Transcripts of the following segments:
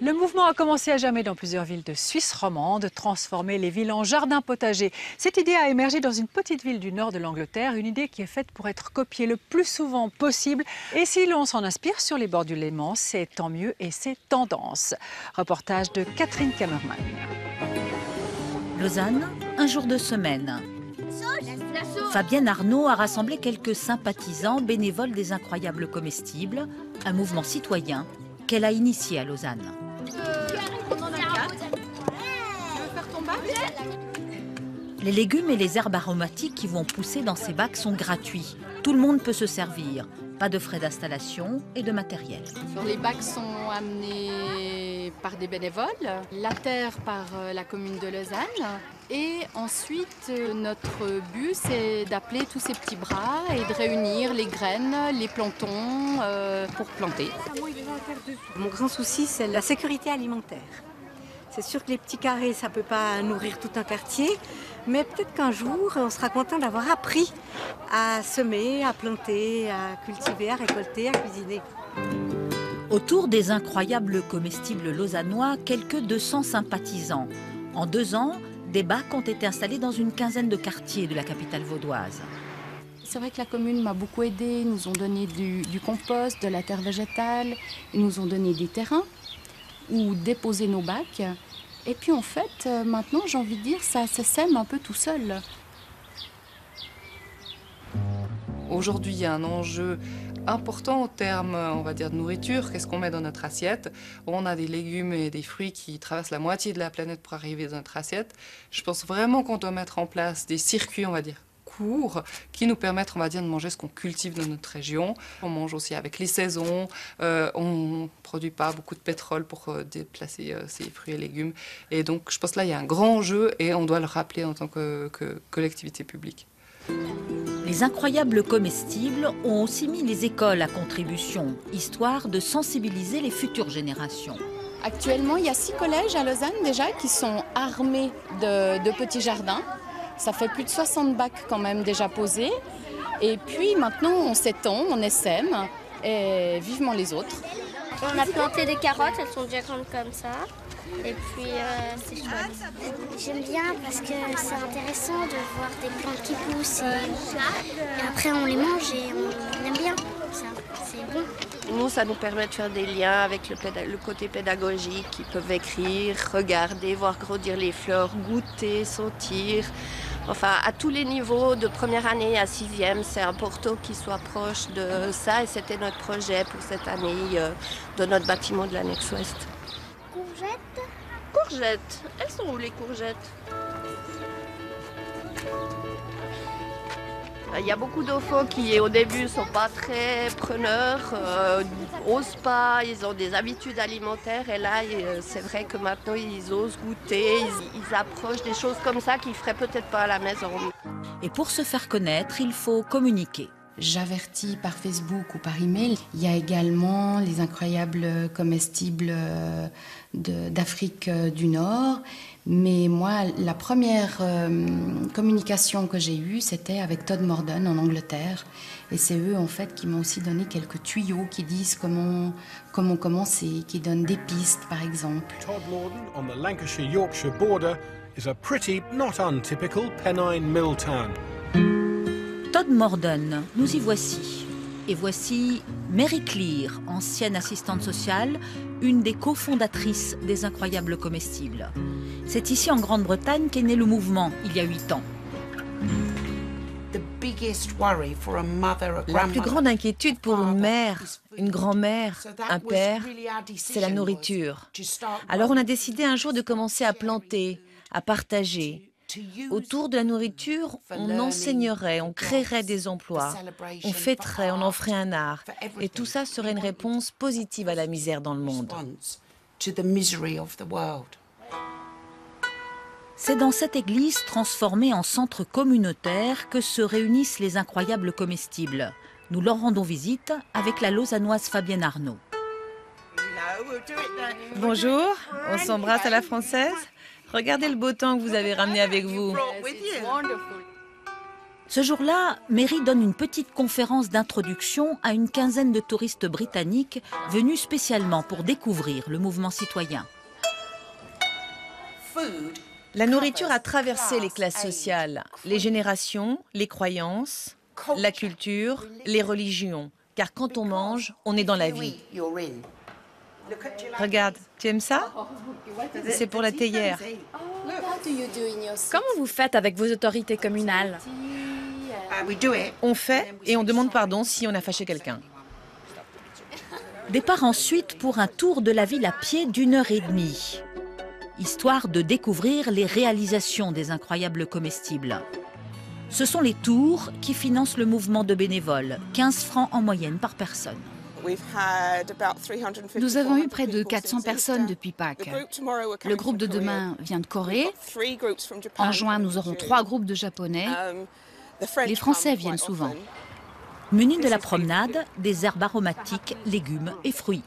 Le mouvement a commencé à jamais dans plusieurs villes de Suisse romande, transformer les villes en jardins potagers. Cette idée a émergé dans une petite ville du nord de l'Angleterre, une idée qui est faite pour être copiée le plus souvent possible. Et si l'on s'en inspire sur les bords du Léman, c'est tant mieux et c'est tendance. Reportage de Catherine Kammerman. Lausanne, un jour de semaine. Fabienne Arnaud a rassemblé quelques sympathisants bénévoles des incroyables comestibles, un mouvement citoyen qu'elle a initié à Lausanne. Les légumes et les herbes aromatiques qui vont pousser dans ces bacs sont gratuits. Tout le monde peut se servir. Pas de frais d'installation et de matériel. Les bacs sont amenés par des bénévoles, la terre par la commune de Lausanne. Et ensuite, notre but, c'est d'appeler tous ces petits bras et de réunir les graines, les plantons pour planter. Mon grand souci, c'est la sécurité alimentaire. C'est sûr que les petits carrés, ça ne peut pas nourrir tout un quartier, mais peut-être qu'un jour, on sera content d'avoir appris à semer, à planter, à cultiver, à récolter, à cuisiner. Autour des incroyables comestibles lausannois, quelques 200 sympathisants. En 2 ans, des bacs ont été installés dans une quinzaine de quartiers de la capitale vaudoise. C'est vrai que la commune m'a beaucoup aidée. Ils nous ont donné du compost, de la terre végétale. Ils nous ont donné des terrains où déposer nos bacs. Et puis en fait, maintenant, j'ai envie de dire, ça sème un peu tout seul. Aujourd'hui, il y a un enjeu important en termes, on va dire, de nourriture. Qu'est-ce qu'on met dans notre assiette? On a des légumes et des fruits qui traversent la moitié de la planète pour arriver dans notre assiette. Je pense vraiment qu'on doit mettre en place des circuits, on va dire, courts, qui nous permettent, on va dire, de manger ce qu'on cultive dans notre région. On mange aussi avec les saisons, on ne produit pas beaucoup de pétrole pour déplacer ces fruits et légumes. Et donc, je pense que là, il y a un grand enjeu et on doit le rappeler en tant que collectivité publique. Les incroyables comestibles ont aussi mis les écoles à contribution, histoire de sensibiliser les futures générations. Actuellement, il y a 6 collèges à Lausanne déjà qui sont armés de petits jardins. Ça fait plus de 60 bacs quand même déjà posés. Et puis maintenant, on s'étend, on essaime et vivement les autres. On a planté des carottes, elles sont déjà grandes comme ça. Et puis c'est chouette. J'aime bien parce que c'est intéressant de voir des plantes qui poussent. Et après on les mange et on aime bien. C'est bon. Nous, ça nous permet de faire des liens avec le côté pédagogique. Ils peuvent écrire, regarder, voir grandir les fleurs, goûter, sentir. Enfin, à tous les niveaux, de première année à 6e, c'est important qu'ils soient proches de ça. Et c'était notre projet pour cette année de notre bâtiment de l'annexe ouest. Courgettes. Courgettes. Elles sont où les courgettes? Il y a beaucoup d'enfants qui, au début, ne sont pas très preneurs, n'osent pas, ils ont des habitudes alimentaires. Et là, c'est vrai que maintenant, ils osent goûter, ils approchent des choses comme ça qu'ils ne feraient peut-être pas à la maison. Et pour se faire connaître, il faut communiquer. J'avertis par Facebook ou par email. Il y a également les incroyables comestibles d'Afrique du Nord. Mais moi, la première communication que j'ai eue, c'était avec Todd Morden en Angleterre. Et c'est eux, en fait, qui m'ont aussi donné quelques tuyaux qui disent comment commencer, qui donnent des pistes, par exemple. Todd Morden, on the Lancashire-Yorkshire border, is a pretty, not untypical Pennine mill town. Todd Morden, nous y voici. Et voici Mary Clear, ancienne assistante sociale, une des cofondatrices des incroyables comestibles. C'est ici en Grande-Bretagne qu'est né le mouvement, il y a 8 ans. La plus grande inquiétude pour une mère, une grand-mère, un père, c'est la nourriture. Alors on a décidé un jour de commencer à planter, à partager. Autour de la nourriture, on enseignerait, on créerait des emplois, on fêterait, on en ferait un art. Et tout ça serait une réponse positive à la misère dans le monde. C'est dans cette église transformée en centre communautaire que se réunissent les incroyables comestibles. Nous leur rendons visite avec la lausannoise Fabienne Arnaud. Bonjour, on s'embrasse à la française. Regardez le beau temps que vous avez ramené avec vous. Ce jour-là, Mary donne une petite conférence d'introduction à une quinzaine de touristes britanniques venus spécialement pour découvrir le mouvement citoyen. La nourriture a traversé les classes sociales, les générations, les croyances, la culture, les religions. Car quand on mange, on est dans la vie. Regarde, tu aimes ça? C'est pour la théière. Comment vous faites avec vos autorités communales? On fait et on demande pardon si on a fâché quelqu'un. Départ ensuite pour un tour de la ville à pied d'1h30, histoire de découvrir les réalisations des incroyables comestibles. Ce sont les tours qui financent le mouvement de bénévoles, 15 francs en moyenne par personne. Nous avons eu près de 400 personnes depuis Pâques. Le groupe de demain vient de Corée. En juin, nous aurons 3 groupes de Japonais. Les Français viennent souvent. Menu de la promenade, des herbes aromatiques, légumes et fruits.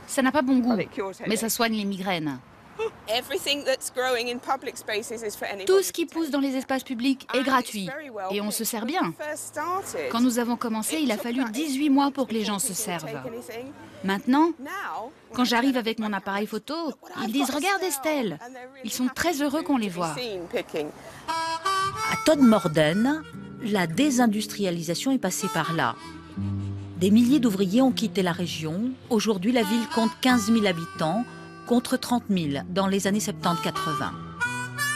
Ça n'a pas bon goût, mais ça soigne les migraines. Tout ce qui pousse dans les espaces publics est gratuit et on se sert bien. Quand nous avons commencé, il a fallu 18 mois pour que les gens se servent. Maintenant, quand j'arrive avec mon appareil photo, ils disent « Regarde Estelle !» Ils sont très heureux qu'on les voit. À Todmorden, la désindustrialisation est passée par là. Des milliers d'ouvriers ont quitté la région. Aujourd'hui, la ville compte 15 000 habitants, contre 30 000 dans les années 70-80.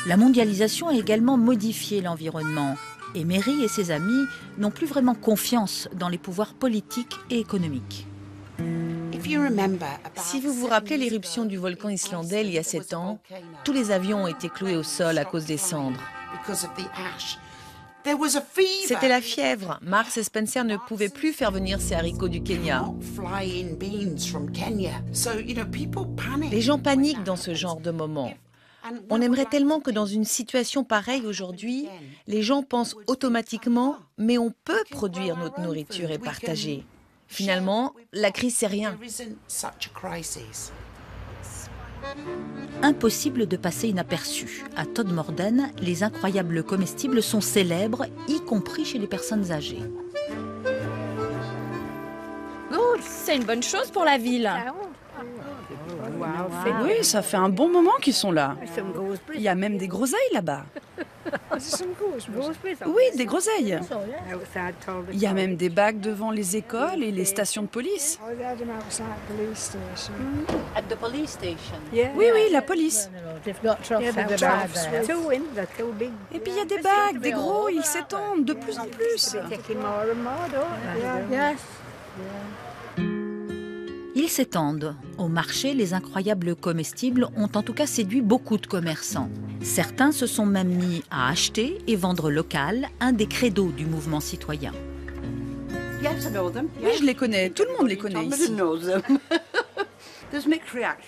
La mondialisation a également modifié l'environnement et Mary et ses amis n'ont plus vraiment confiance dans les pouvoirs politiques et économiques. Si vous vous rappelez l'éruption du volcan islandais il y a 7 ans, tous les avions ont été cloués au sol à cause des cendres. C'était la fièvre. Marks et Spencer ne pouvaient plus faire venir ces haricots du Kenya. Les gens paniquent dans ce genre de moment. On aimerait tellement que dans une situation pareille aujourd'hui, les gens pensent automatiquement « mais on peut produire notre nourriture et partager ». Finalement, la crise, c'est rien. Impossible de passer inaperçu. À Todmorden, les incroyables comestibles sont célèbres, y compris chez les personnes âgées. C'est une bonne chose pour la ville. Oui, ça fait un bon moment qu'ils sont là. Il y a même des groseilles là-bas. Oui, des groseilles. Il y a même des bacs devant les écoles et les stations de police. Oui, la police. Et puis il y a des bacs, des gros, ils s'étendent de plus en plus. Ils s'étendent. Au marché, les incroyables comestibles ont en tout cas séduit beaucoup de commerçants. Certains se sont même mis à acheter et vendre local, un des credos du mouvement citoyen. Oui, je les connais, tout le monde les connaît ici.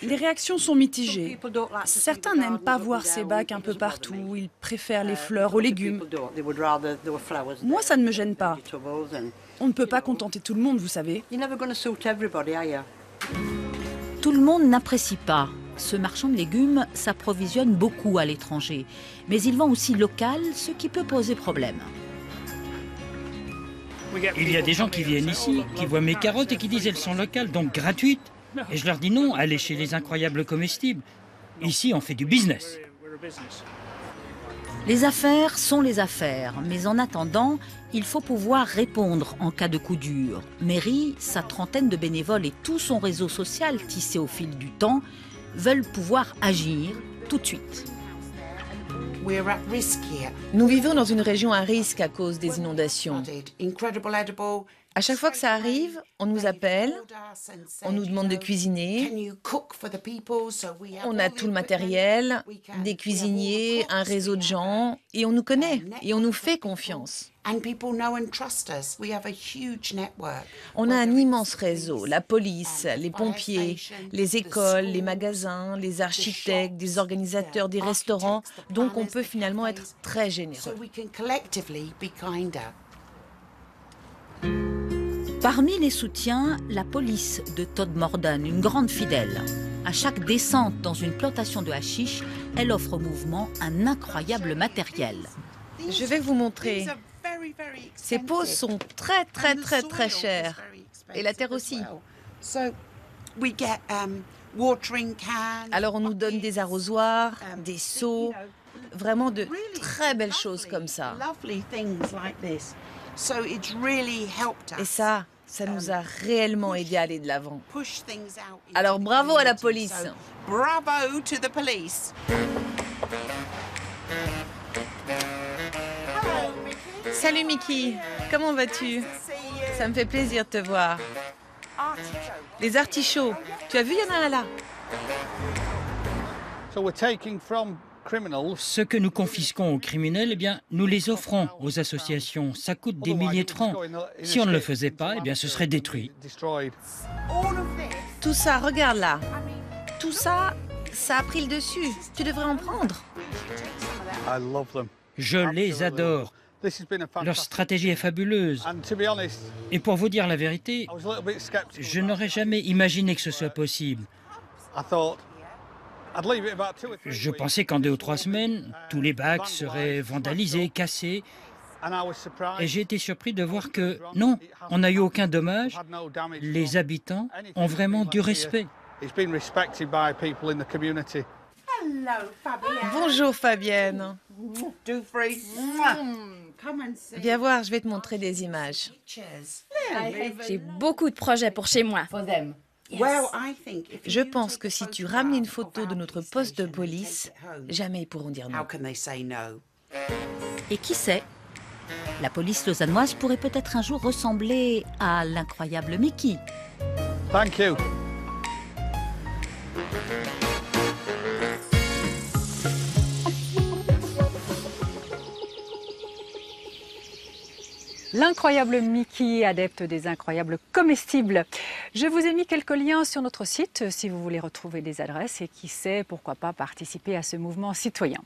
Les réactions sont mitigées. Certains n'aiment pas voir ces bacs un peu partout, ils préfèrent les fleurs aux légumes. Moi, ça ne me gêne pas. On ne peut pas contenter tout le monde, vous savez. Tout le monde n'apprécie pas. Ce marchand de légumes s'approvisionne beaucoup à l'étranger, mais il vend aussi local, ce qui peut poser problème. Il y a des gens qui viennent ici, qui voient mes carottes et qui disent elles sont locales, donc gratuites. Et je leur dis non, allez chez les incroyables comestibles. Ici, on fait du business. Les affaires sont les affaires, mais en attendant, il faut pouvoir répondre en cas de coup dur. Mary, sa trentaine de bénévoles et tout son réseau social tissé au fil du temps veulent pouvoir agir tout de suite. Nous vivons dans une région à risque à cause des inondations. À chaque fois que ça arrive, on nous appelle, on nous demande de cuisiner. On a tout le matériel, des cuisiniers, un réseau de gens, et on nous connaît, et on nous fait confiance. On a un immense réseau, la police, les pompiers, les écoles, les magasins, les architectes, des organisateurs des restaurants, donc on peut finalement être très généreux. Parmi les soutiens, la police de Todmorden, une grande fidèle. À chaque descente dans une plantation de hashish, elle offre au mouvement un incroyable matériel. Je vais vous montrer. Ces pots sont très chers. Et la terre aussi. Alors on nous donne des arrosoirs, des seaux, vraiment de très belles choses comme ça. Et ça nous a réellement aidé à aller de l'avant. Alors bravo à la police. Bravo to the police. Salut Mickey, comment vas-tu? Ça me fait plaisir de te voir. Les artichauts, tu as vu, il y en a un là. Ce que nous confisquons aux criminels, eh bien, nous les offrons aux associations. Ça coûte des milliers de francs. Si on ne le faisait pas, eh bien, ce serait détruit. Tout ça, regarde là. Tout ça, ça a pris le dessus. Tu devrais en prendre. Je les adore. Leur stratégie est fabuleuse. Et pour vous dire la vérité, je n'aurais jamais imaginé que ce soit possible. Je pensais qu'en 2 ou 3 semaines, tous les bacs seraient vandalisés, cassés. Et j'ai été surpris de voir que non, on n'a eu aucun dommage. Les habitants ont vraiment du respect. Bonjour Fabienne. Viens voir, je vais te montrer des images. J'ai beaucoup de projets pour chez moi. Je pense que si tu ramènes une photo de notre poste de police, jamais ils pourront dire non. Et qui sait, la police lausannoise pourrait peut-être un jour ressembler à l'incroyable Mickey. Thank you. L'incroyable Mickey, adepte des incroyables comestibles. Je vous ai mis quelques liens sur notre site si vous voulez retrouver des adresses et qui sait, pourquoi pas participer à ce mouvement citoyen.